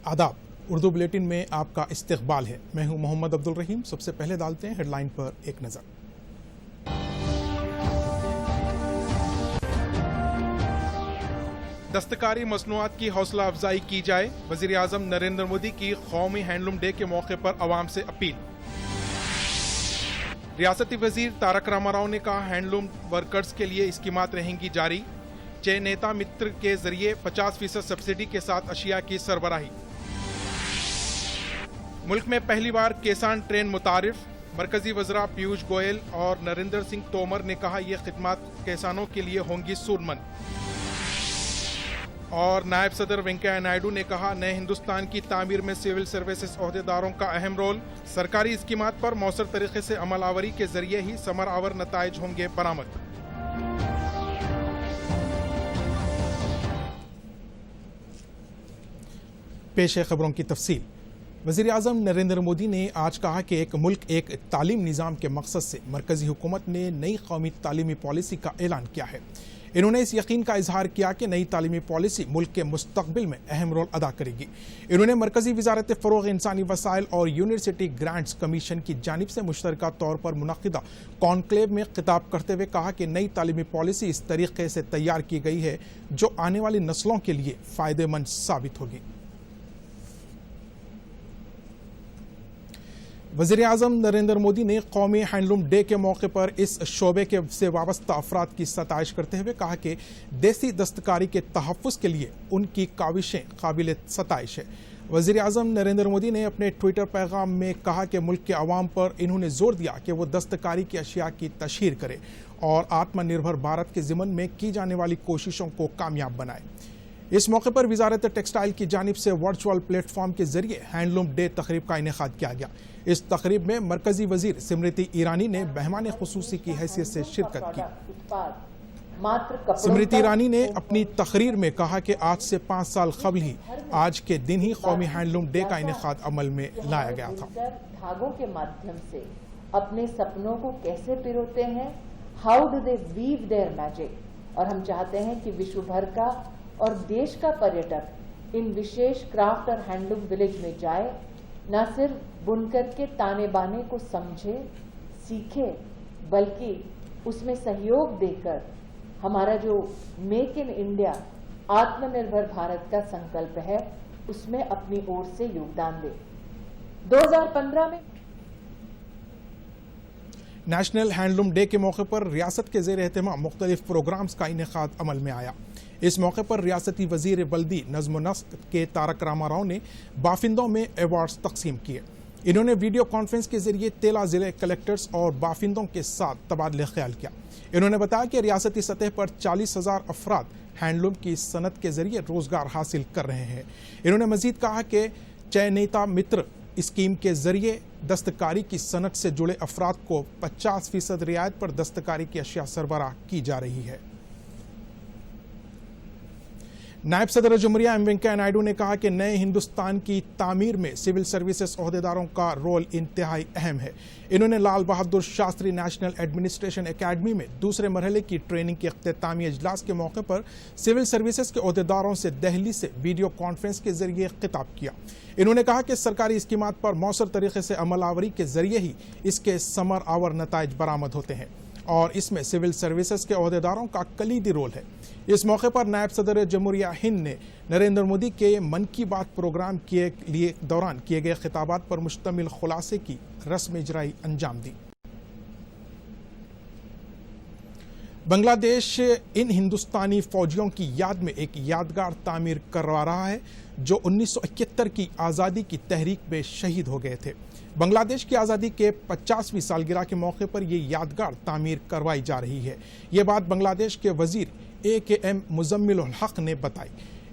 आदाब, उर्दू बुलेटिन में आपका इस्तकबाल है। मैं हूं मोहम्मद अब्दुल रहीम। सबसे पहले डालते हैं हेडलाइन पर एक नजर। दस्तकारी मसनूआत की हौसला अफजाई की जाए, वजीर आजम नरेंद्र मोदी की कौमी हैंडलूम डे के मौके पर अवाम से अपील। रियासती वजीर तारक रामाराव ने कहा, हैंडलूम वर्कर्स के लिए स्कीमात रहेंगी जारी। चयनेता मित्र के जरिए 50% सब्सिडी के साथ अशिया की सरबराही। मुल्क में पहली बार किसान ट्रेन मुतारिफ, मरकजी वज़रा पीयूष गोयल और नरेंद्र सिंह तोमर ने कहा, ये खिदमत किसानों के लिए होंगी सूदमंद। और नायब सदर वेंकैया नायडू ने कहा, नए हिंदुस्तान की तामीर में सिविल सर्विसेज ओहदेदारों का अहम रोल। सरकारी स्कीमात पर मौसर तरीके से अमल आवरी के जरिए ही समर आवर नताइज होंगे बरामद। पेश है खबरों की तफसील। वज़ीर आज़म नरेंद्र मोदी ने आज कहा कि एक मुल्क एक तालीम निज़ाम के मकसद से मरकजी हुकूमत ने नई कौमी तालीमी पॉलिसी का ऐलान किया है। इन्होंने इस यकीन का इजहार किया कि नई तालीमी पॉलिसी मुल्क के मुस्तकबिल में अहम रोल अदा करेगी। इन्होंने मरकजी वजारत फ़रोग़ इंसानी वसाइल और यूनिवर्सिटी ग्रांट्स कमीशन की जानिब से मुश्तरका तौर पर मुनक़िदा कॉन्क्लेव में खिताब करते हुए कहा कि नई तालीमी पॉलिसी इस तरीके से तैयार की गई है जो आने वाली नस्लों के लिए फ़ायदेमंद साबित होगी। वज़ीर आज़म नरेंद्र मोदी ने कौमी हैंडलूम डे के मौके पर इस शोबे से वाबस्ता अफराद की सताइश करते हुए कहा कि देसी दस्तकारी के तहफ़्फ़ुज़ के लिए उनकी काविशें काबिल सताइश है। वज़ीर आज़म नरेंद्र मोदी ने अपने ट्विटर पैगाम में कहा कि मुल्क के अवाम पर इन्होंने जोर दिया कि वो दस्तकारी की अशिया की तशहीर करे और आत्मनिर्भर भारत के ज़िमन में की जाने वाली कोशिशों को कामयाब बनाए। इस मौके पर वजारत टेक्सटाइल की जानिब से वर्चुअल प्लेटफॉर्म के जरिए हैंडलूम डे तकरीब का इनेकाद किया गया। इस तकरीब में मरकजी वजीर स्मृति ईरानी ने मेहमान खुसूसी की हैसियत से शिरकत की। स्मृति ईरानी ने अपनी तकरीर में कहा कि आज से 5 साल कबल ही आज के दिन ही कौमी हैंडलूम डे का इनेकाद अमल में लाया गया था। धागों के माध्यम से अपने सपनों को कैसे पिरोते हैं, how do they weave their magic. और हम चाहते हैं कि विश्व भर का और देश का पर्यटक इन विशेष क्राफ्ट और हैंडलूम विलेज में जाए, न सिर्फ बुनकर के ताने बाने को समझे सीखे, बल्कि उसमें सहयोग देकर हमारा जो मेक इन इंडिया आत्मनिर्भर भारत का संकल्प है उसमें अपनी ओर से योगदान दे। 2015 में नेशनल हैंडलूम डे के मौके पर रियासत के ज़ेर एहतमाम मुख्तलिफ प्रोग्राम्स का इनेकाद अमल में आया। इस मौके पर रियासती वजीर बल्दी नज़्म नस्क के तारक रामाराव ने बाफिंदों में अवार्ड्स तकसीम किए। इन्होंने वीडियो कॉन्फ्रेंस के जरिए 13 ज़िले कलेक्टर्स और बाफिंदों के साथ तबादला ख्याल किया। इन्होंने बताया कि रियासती सतह पर 40,000 अफराद हैंडलूम की सनत के जरिए रोजगार हासिल कर रहे हैं। इन्होंने मजीद कहा कि चयनेता मित्र स्कीम के जरिए दस्तकारी की सनत से जुड़े अफराद को 50% रियायत पर दस्तकारी की अशिया सरबराह की जा रही है। नायब सदर जमहूरिया वेंकैया नायडू ने कहा कि नए हिंदुस्तान की तामीर में सिविल सर्विसेज ओहदेदारों का रोल इंतहाई अहम है। इन्होंने Lal Bahadur Shastri national administration academy में दूसरे मरहले की ट्रेनिंग के इख्तितामी इजलास के मौके पर सिविल सर्विसेज के ओहदेदारों से दिल्ली से वीडियो कॉन्फ्रेंस के जरिए खिताब किया। इन्होंने कहा कि सरकारी स्कीमात पर मौसर तरीके से अमल आवरी के जरिए ही इसके समर आवर नताइज बरामद होते हैं और इसमें सिविल सर्विसेज के ओहदेदारों का कलीदी रोल है। इस मौके पर नायब सदर जमहूरिया हिंद ने नरेंद्र मोदी के मन की बात प्रोग्राम के लिए दौरान किए गए खिताबात पर मुश्तमिल खुलासे की रस्म इजराई अंजाम दी। बांग्लादेश इन हिंदुस्तानी फौजियों की याद में एक यादगार तामीर करवा रहा है जो 1971 की आज़ादी की तहरीक में शहीद हो गए थे। बांग्लादेश की आज़ादी के 50वीं सालगिरह के मौके पर यह यादगार तामीर करवाई जा रही है। ये बात बांग्लादेश के वजीर AKM मुजम्मिल हक ने बताई।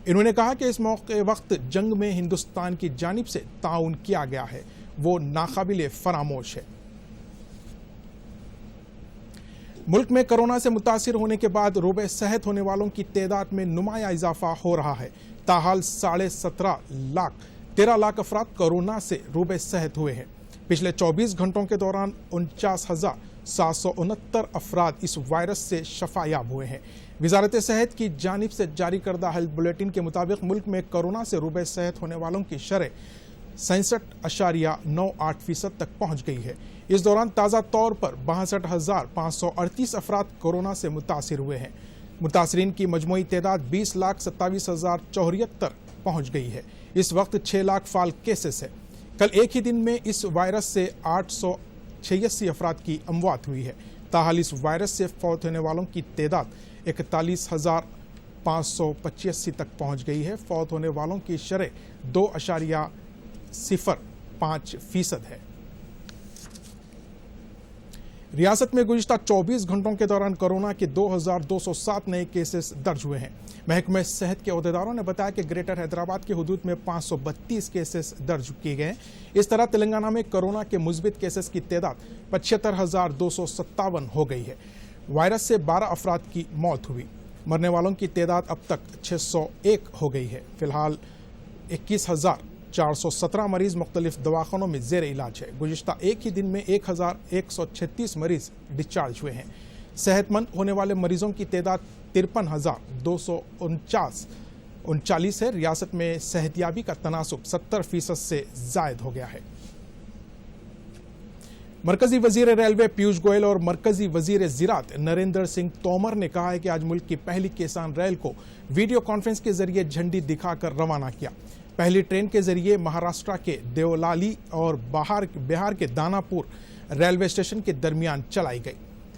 इन्होंने कहा कि इस मौके वक्त जंग में हिंदुस्तान की जानिब से ताउन किया गया है, वो नाकाबिले फरामोश है। मुल्क में कोरोना से मुतासिर होने के बाद रोबे सेहत होने वालों की तादाद में नुमाया इजाफा हो रहा है। ताहाल 13.5 लाख अफराद कोरोना से रोबे सेहत हुए हैं। पिछले 24 घंटों के दौरान 49,769 अफराद इस वायरस से शफायाब हुए हैं। वजारत सेहत की जानिब से जारी करदा हेल्थ बुलेटिन के मुताबिक मुल्क में कोरोना से रुबे सेहत होने वालों की शरह 67.98% तक पहुँच गई है। इस दौरान ताज़ा तौर पर 62,538 अफराद कोरोना से मुतासिर हुए हैं। मुतासरीन की मजमूई तादाद 20,27,074 पहुँच गई है। इस वक्त 6 लाख फाल केसेस है। कल एक ही दिन में इस वायरस से 886 अफराद की अमवात हुई है। ताहाल इस वायरस से फौत होने वालों की तादाद 41,585 तक पहुँच गई है। फौत होने वालों की शरह 2.05% है। रियासत में गुज़िश्ता 24 घंटों के दौरान कोरोना के 2,207 नए केसेस दर्ज हुए हैं। महकमे सेहत के अहदेदारों ने बताया कि ग्रेटर हैदराबाद के हुदूद में 532 केसेस दर्ज किए गए। इस तरह तेलंगाना में कोरोना के मुस्बित केसेस की तादाद 75,257 हो गई है। वायरस से 12 अफराद की मौत हुई। मरने वालों की तादाद अब तक 601 हो गई है। फिलहाल 21,417 मरीज मुख्तलिफ दवाखानों में जेर इलाज है। गुज़िश्ता एक ही दिन में 1,136 मरीज डिस्चार्ज हुए हैं। सेहतमंद होने वाले मरीजों की तादाद 53,239 है। रियासत में सेहतियाबी का तनासुब 70% से जायद हो गया है। मरकजी वजीर रेलवे पीयूष गोयल और मरकजी वजीर ज़राअत नरेंद्र सिंह तोमर ने कहा है कि आज मुल्क की पहली किसान रेल को वीडियो कॉन्फ्रेंस के जरिए झंडी दिखाकर रवाना किया। पहली ट्रेन के जरिए महाराष्ट्र के देवलाली और बिहार के दानापुर रेलवे स्टेशन के दरमियान चलाई गई।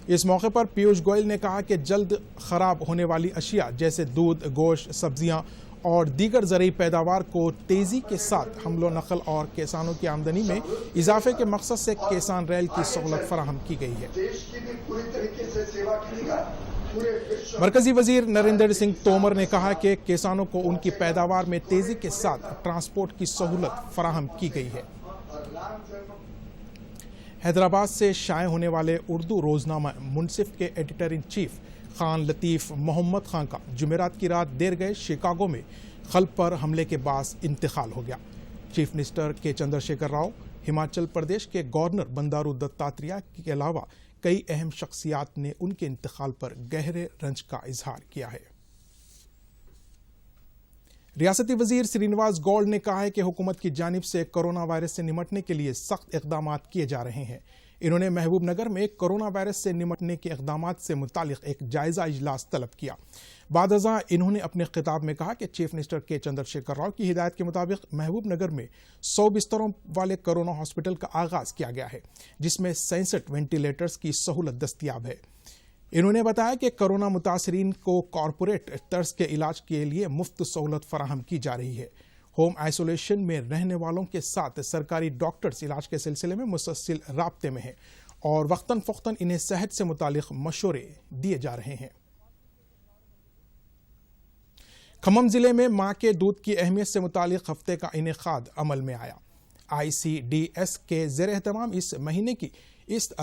इस मौके पर पीयूष गोयल ने कहा कि जल्द खराब होने वाली अशिया जैसे दूध, गोश्त, सब्जियां और दीगर ज़रूरी पैदावार को तेज़ी के साथ हमलो नकल और किसानों की आमदनी में इजाफे के मकसद से किसान रेल की सहूलत फराहम की गई है। मरकजी वजीर नरेंद्र सिंह तोमर ने कहा कि किसानों को उनकी पैदावार में तेज़ी के साथ ट्रांसपोर्ट की सहूलत फराहम की गई है। हैदराबाद से शाये होने वाले उर्दू रोजनामा मुनसिफ के एडिटर इन चीफ खान लतीफ़ मोहम्मद खान का जुमेरात की रात देर गए शिकागो में क़ल्ब पर हमले के बाद इंतकाल हो गया। चीफ मिनिस्टर के चंद्रशेखर राव, हिमाचल प्रदेश के गवर्नर बंडारू दत्तात्रेय के अलावा कई अहम शख्सियात ने उनके इंतकाल पर गहरे रंज का इजहार किया है। रियासती वजीर श्रीनिवास गौड़ ने कहा है कि हुकूमत की जानिब से कोरोना वायरस से निमटने के लिए सख्त इक़दामात किए जा रहे हैं। इन्होंने महबूब नगर में कोरोना वायरस से निमटने के इक़दामात से मुतालिक एक जायजा इजलास तलब किया। बादअज़ां इन्होंने अपने खिताब में कहा कि चीफ मिनिस्टर के चंद्रशेखर राव की हिदायत के मुताबिक महबूब नगर में 100 बिस्तरों वाले कोरोना हॉस्पिटल का आगाज किया गया है, जिसमें 67 वेंटिलेटर्स की सहूलत दस्तियाब है। इन्होंने बताया कि कोरोना मुतासरीन को कॉरपोरेट तर्ज के इलाज के लिए मुफ्त सहूलत फराहम की जा रही है। होम आइसोलेशन में रहने वालों के साथ सरकारी डॉक्टर्स इलाज के सिलसिले में मुसलसल राब्ते में हैं और वक्तन फ़ौक्तन इन्हें सेहत से मुतालिक मशवरे दिए जा रहे हैं। खम्मम जिले में मां के दूध की अहमियत से मुतालिक हफ्ते का इनेकाद अमल में आया। ICDS के ज़ेर एहतमाम इस महीने की इस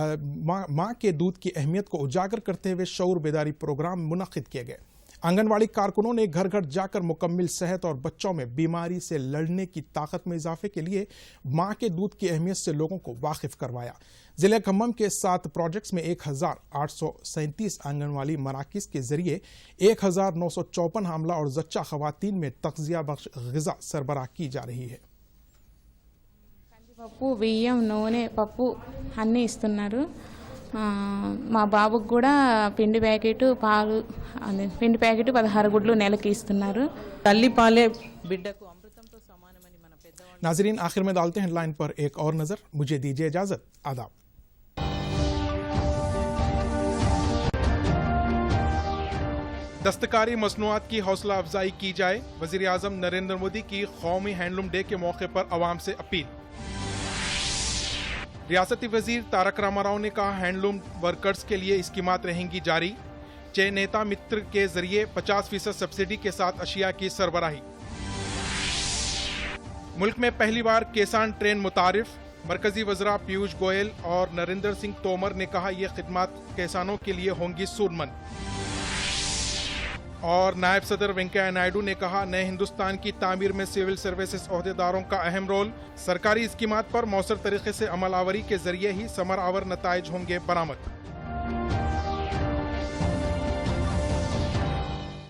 मां के दूध की अहमियत को उजागर करते हुए शऊर बेदारी प्रोग्राम मुनक़िद किए गए। आंगनवाड़ी कारकुनों ने घर घर जाकर मुकम्मल सेहत और बच्चों में बीमारी से लड़ने की ताकत में इजाफे के लिए मां के दूध की अहमियत से लोगों को वाकिफ करवाया। जिले खम्मम के 7 प्रोजेक्ट्स में 1,837 आंगनवाड़ी मराकिज़ के जरिए 1,954 हामला और जच्चा खवातीन में तग़ज़िया बख्श ग़िज़ा सरबराह की जा रही है। పప్పు బియ్యం నూనె పప్పు అన్నీ ఇస్తున్నారు। మా బాబుకు కూడా పిండి ప్యాకెట్ పాలు పిండి ప్యాకెట్ 16 గుడ్లు నెలకి ఇస్తున్నారు। తల్లి పాలే బిడ్డకు అమృతంతో సమానమని మన పెద్దవాళ్ళు। नाज़रीन, आखिर में डालते हैं हेडलाइन पर एक और नजर। मुझे दीजिए इजाजत। आदाब। दस्तकारी मसनूआत की हौसला अफजाई की जाए। वज़ीर आज़म नरेंद्र मोदी की कौमी हैंडलूम डे के मौके पर अवाम से अपील। रियासती वजीर तारक रामाराव ने कहा हैंडलूम वर्कर्स के लिए स्कीमात रहेंगी जारी। चयनेता मित्र के जरिए 50% सब्सिडी के साथ अशिया की सरबराही। मुल्क में पहली बार किसान ट्रेन मुतारिफ। मरकजी वज़रा पीयूष गोयल और नरेंद्र सिंह तोमर ने कहा ये खिदमत किसानों के लिए होंगी सूदमंद। और नायब सदर वेंकैया नायडू ने कहा नए हिंदुस्तान की तामीर में सिविल सर्विसेज ओहदेदारों का अहम रोल। सरकारी स्कीमात पर मौसर तरीके से अमल आवरी के जरिए ही समर आवर नताइज होंगे बरामद।